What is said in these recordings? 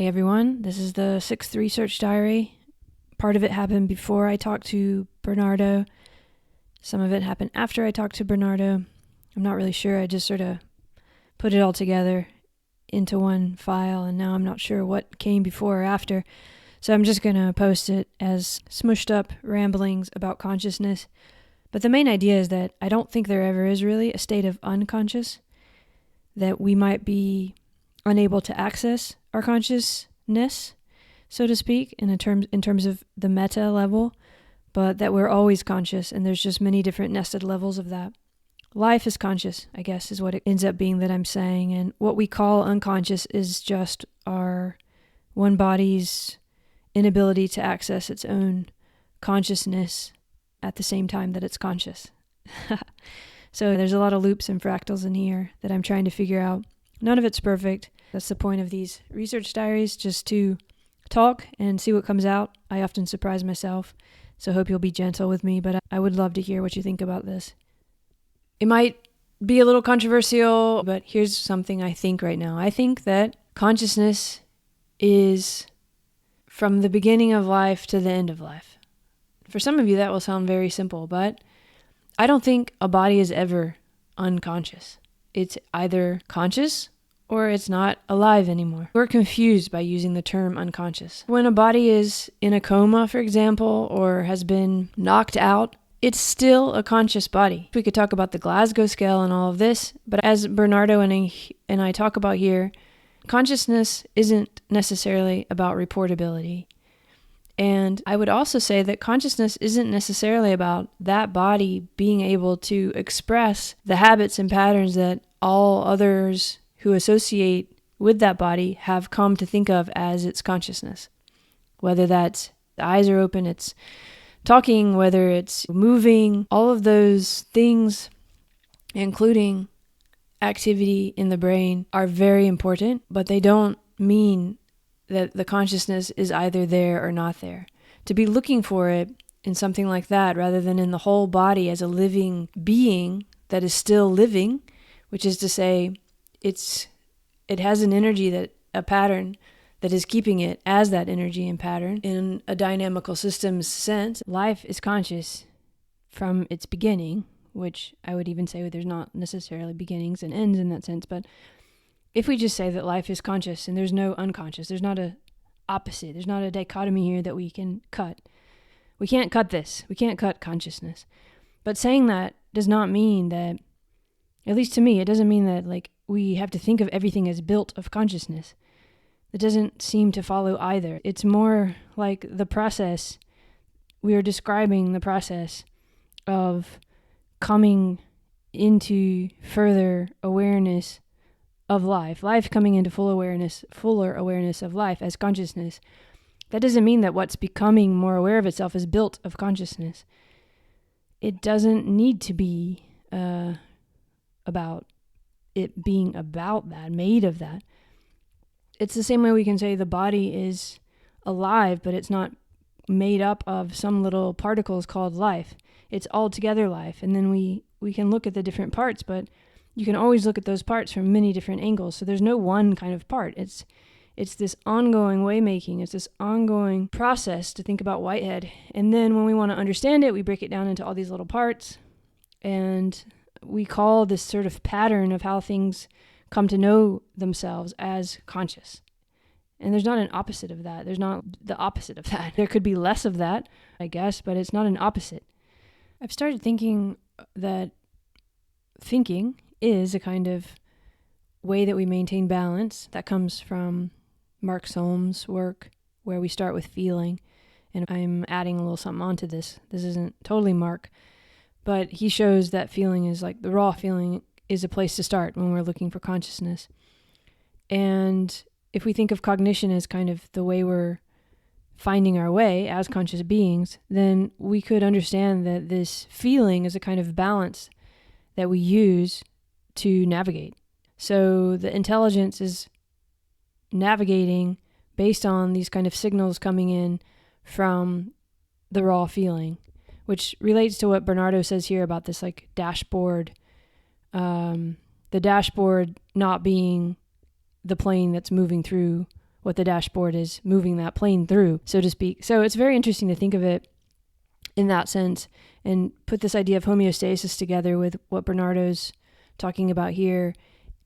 Hey everyone, this is the Hiott Research Diary. Part of it happened before I talked to Bernardo. Some of it happened after I talked to Bernardo. I'm not really sure. I just sort of put it all together into one file, and now I'm not sure what came before or after. So I'm just going to post it as smushed up ramblings about consciousness. But the main idea is that I don't think there ever is really a state of unconscious, that we might be unable to access our consciousness, so to speak, in terms of the meta level, but that we're always conscious, and there's just many different nested levels of that. Life is conscious, I guess, is what it ends up being that I'm saying, and what we call unconscious is just our one body's inability to access its own consciousness at the same time that it's conscious. So there's a lot of loops and fractals in here that I'm trying to figure out. None of it's perfect. That's the point of these research diaries, just to talk and see what comes out. I often surprise myself, so hope you'll be gentle with me, but I would love to hear what you think about this. It might be a little controversial, but here's something I think right now. I think that consciousness is from the beginning of life to the end of life. For some of you, that will sound very simple, but I don't think a body is ever unconscious. It's either conscious or it's not alive anymore. We're confused by using the term unconscious. When a body is in a coma, for example, or has been knocked out, it's still a conscious body. We could talk about the Glasgow scale and all of this, but as Bernardo and I talk about here, consciousness isn't necessarily about reportability. And I would also say that consciousness isn't necessarily about that body being able to express the habits and patterns that all others who associate with that body have come to think of as its consciousness. Whether that's the eyes are open, it's talking, whether it's moving, all of those things, including activity in the brain, are very important, but they don't mean that the consciousness is either there or not there. To be looking for it in something like that, rather than in the whole body as a living being that is still living, which is to say, it has an energy, that a pattern that is keeping it as that energy and pattern in a dynamical systems sense. Life is conscious from its beginning, which I would even say there's not necessarily beginnings and ends in that sense, but if we just say that life is conscious and there's no unconscious, there's not a opposite, there's not a dichotomy here that we can cut. We can't cut this. We can't cut consciousness. But saying that does not mean that, at least to me, it doesn't mean that we have to think of everything as built of consciousness. That doesn't seem to follow either. It's more like the process. We are describing the process of coming into further awareness of life coming into fuller awareness of life as consciousness. That doesn't mean that what's becoming more aware of itself is built of consciousness. It doesn't need to be about it being about that, made of that. It's the same way we can say the body is alive, but it's not made up of some little particles called life. It's altogether life. And then we can look at the different parts, but you can always look at those parts from many different angles. So there's no one kind of part. It's this ongoing way-making. It's this ongoing process to think about Whitehead. And then when we want to understand it, we break it down into all these little parts. And we call this sort of pattern of how things come to know themselves as conscious. And there's not an opposite of that. There's not the opposite of that. There could be less of that, I guess, but it's not an opposite. I've started thinking that thinking is a kind of way that we maintain balance. That comes from Mark Solm's work, where we start with feeling. And I'm adding a little something onto this. This isn't totally Mark, but he shows that feeling is like the raw feeling is a place to start when we're looking for consciousness. And if we think of cognition as kind of the way we're finding our way as conscious beings, then we could understand that this feeling is a kind of balance that we use to navigate. So the intelligence is navigating based on these kind of signals coming in from the raw feeling, which relates to what Bernardo says here about this dashboard, the dashboard not being the plane that's moving through what the dashboard is moving that plane through, so to speak. So it's very interesting to think of it in that sense and put this idea of homeostasis together with what Bernardo's talking about here,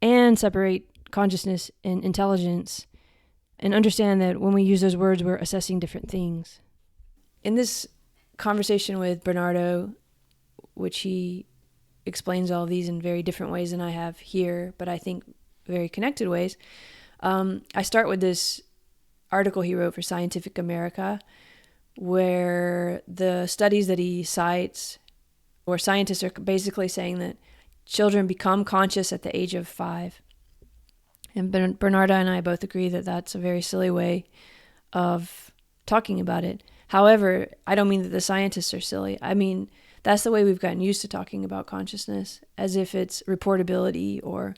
and separate consciousness and intelligence, and understand that when we use those words, we're assessing different things. In this conversation with Bernardo, which he explains all of these in very different ways than I have here, but I think very connected ways, I start with this article he wrote for Scientific America, where the studies that he cites, where scientists are basically saying that children become conscious at the age of 5. And Bernardo and I both agree that that's a very silly way of talking about it. However, I don't mean that the scientists are silly. I mean, that's the way we've gotten used to talking about consciousness, as if it's reportability, or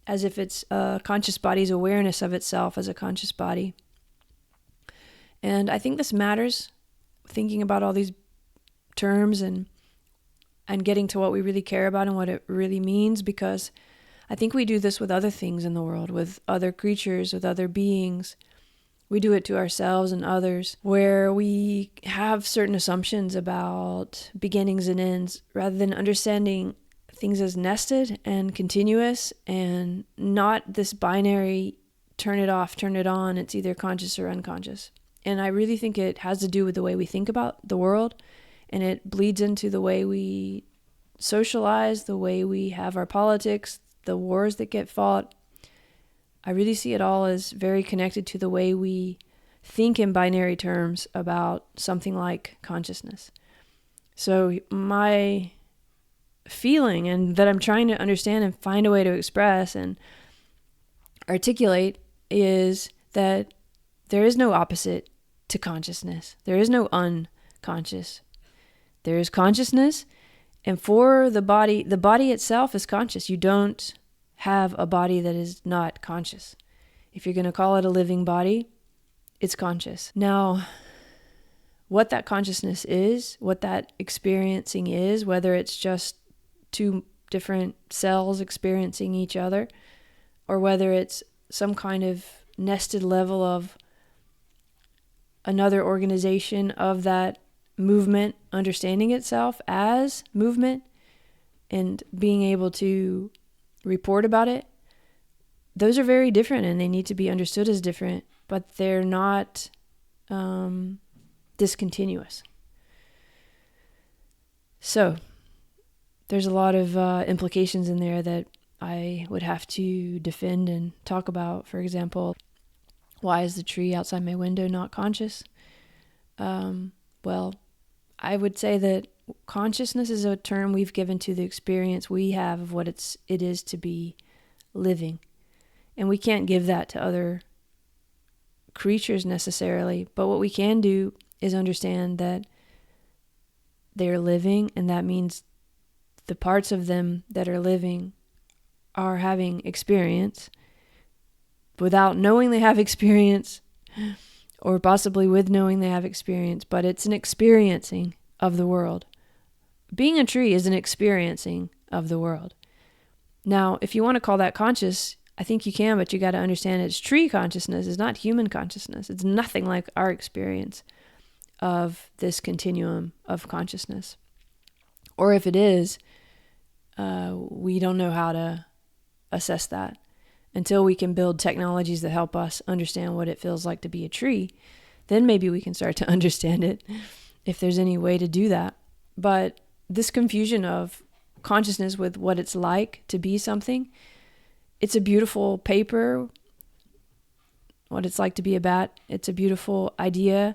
as if it's a conscious body's awareness of itself as a conscious body. And I think this matters, thinking about all these terms and getting to what we really care about and what it really means, because I think we do this with other things in the world, with other creatures, with other beings. We do it to ourselves and others, where we have certain assumptions about beginnings and ends, rather than understanding things as nested and continuous, and not this binary turn it off, turn it on. It's either conscious or unconscious. And I really think it has to do with the way we think about the world, and it bleeds into the way we socialize, the way we have our politics, the wars that get fought. I really see it all as very connected to the way we think in binary terms about something like consciousness. So my feeling, and that I'm trying to understand and find a way to express and articulate, is that there is no opposite to consciousness. There is no unconscious. There is consciousness, and for the body itself is conscious. You don't have a body that is not conscious. If you're going to call it a living body, it's conscious. Now, what that consciousness is, what that experiencing is, whether it's just two different cells experiencing each other, or whether it's some kind of nested level of another organization of that movement understanding itself as movement and being able to report about it, those are very different, and they need to be understood as different, but they're not discontinuous. So there's a lot of implications in there that I would have to defend and talk about. For example, why is the tree outside my window not conscious? Well, I would say that consciousness is a term we've given to the experience we have of what it is to be living. And we can't give that to other creatures necessarily, but what we can do is understand that they're living, and that means the parts of them that are living are having experience without knowing they have experience, or possibly with knowing they have experience, but it's an experiencing of the world. Being a tree is an experiencing of the world. Now, if you want to call that conscious, I think you can, but you got to understand it's tree consciousness. It's not human consciousness. It's nothing like our experience of this continuum of consciousness. Or if it is, we don't know how to assess that until we can build technologies that help us understand what it feels like to be a tree. Then maybe we can start to understand it, if there's any way to do that. But this confusion of consciousness with what it's like to be something, it's a beautiful paper, what it's like to be a bat. It's a beautiful idea.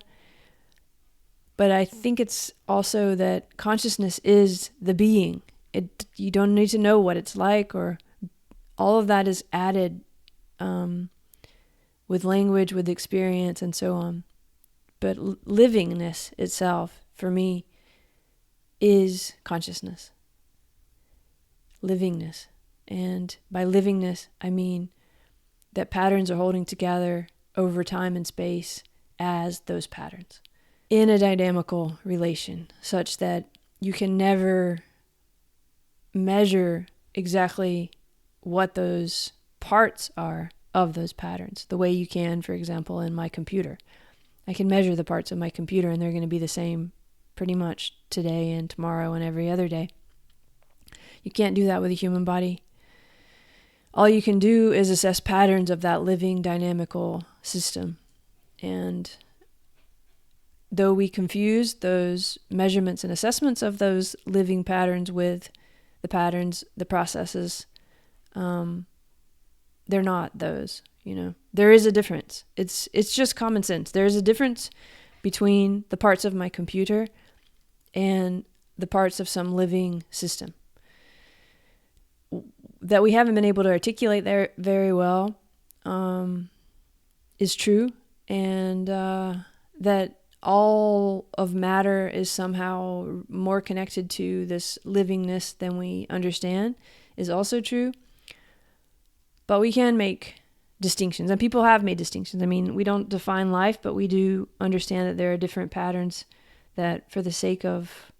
But I think it's also that consciousness is the being. You don't need to know what it's like, or all of that is added with language, with experience, and so on. But livingness itself, for me, is consciousness. Livingness. And by livingness, I mean that patterns are holding together over time and space as those patterns in a dynamical relation, such that you can never measure exactly what those parts are of those patterns, the way you can, for example, in my computer. I can measure the parts of my computer and they're going to be the same pretty much today and tomorrow and every other day. You can't do that with a human body. All you can do is assess patterns of that living dynamical system. And though we confuse those measurements and assessments of those living patterns with the patterns, the processes, they're not those, There is a difference. It's just common sense. There is a difference between the parts of my computer and the parts of some living system that we haven't been able to articulate there very well, is true, and that all of matter is somehow more connected to this livingness than we understand is also true. But we can make distinctions, and people have made distinctions. I mean, we don't define life, but we do understand that there are different patterns that, for the sake of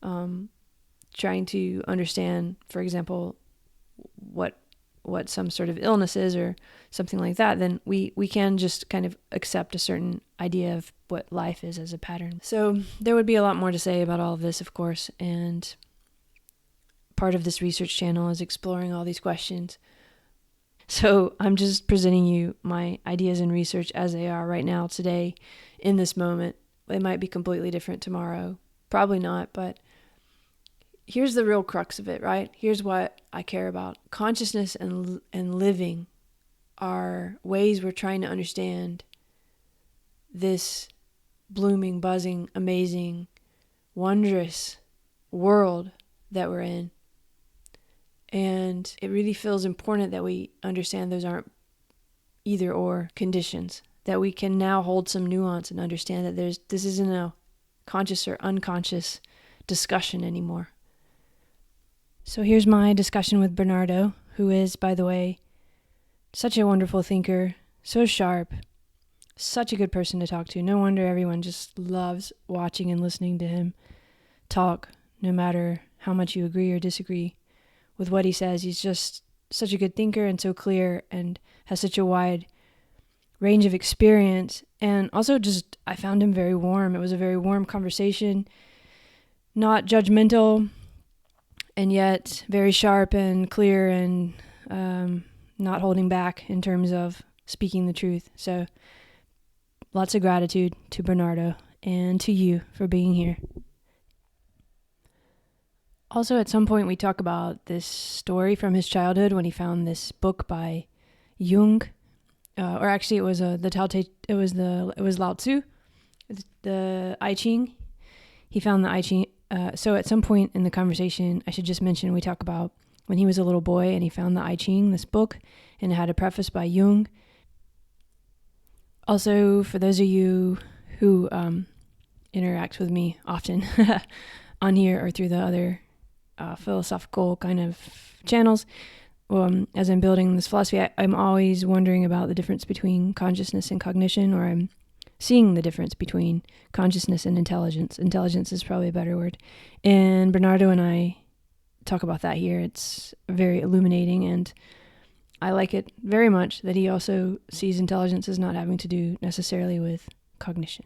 trying to understand, for example, what some sort of illness is or something like that, then we can just kind of accept a certain idea of what life is as a pattern. So there would be a lot more to say about all of this, of course, and part of this research channel is exploring all these questions. So I'm just presenting you my ideas and research as they are right now, today, in this moment. They might be completely different tomorrow. Probably not, but here's the real crux of it, right? Here's what I care about. Consciousness and living are ways we're trying to understand this blooming, buzzing, amazing, wondrous world that we're in. And it really feels important that we understand those aren't either or conditions, that we can now hold some nuance and understand that this isn't a conscious or unconscious discussion anymore. So here's my discussion with Bernardo, who is, by the way, such a wonderful thinker, so sharp, such a good person to talk to. No wonder everyone just loves watching and listening to him talk, no matter how much you agree or disagree with what he says. He's just such a good thinker and so clear and has such a wide range of experience. And also just, I found him very warm. It was a very warm conversation, not judgmental, and yet very sharp and clear and not holding back in terms of speaking the truth. So lots of gratitude to Bernardo and to you for being here. Also, at some point, we talk about this story from his childhood when he found this book by Jung, or actually, it was it was Lao Tzu, the I Ching. He found the I Ching. So at some point in the conversation, I should just mention we talk about when he was a little boy and he found the I Ching, this book, and it had a preface by Jung. Also, for those of you who interact with me often on here or through the other philosophical kind of channels, as I'm building this philosophy, I'm always wondering about the difference between consciousness and cognition, or I'm seeing the difference between consciousness and intelligence. Intelligence is probably a better word. And Bernardo and I talk about that here. It's very illuminating, and I like it very much that he also sees intelligence as not having to do necessarily with cognition.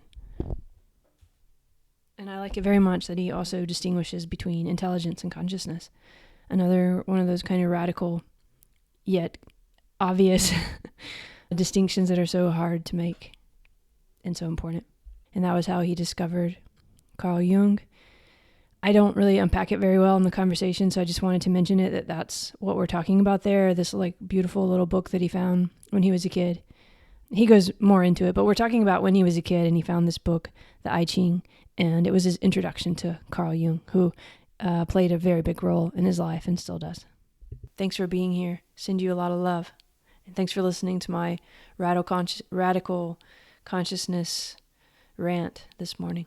And I like it very much that he also distinguishes between intelligence and consciousness. Another one of those kind of radical yet obvious distinctions that are so hard to make and so important. And that was how he discovered Carl Jung. I don't really unpack it very well in the conversation, so I just wanted to mention it, that's what we're talking about there, this like beautiful little book that he found when he was a kid. He goes more into it, but we're talking about when he was a kid and he found this book, the I Ching, and it was his introduction to Carl Jung, who played a very big role in his life and still does. Thanks for being here. Send you a lot of love. And thanks for listening to my radical consciousness rant this morning.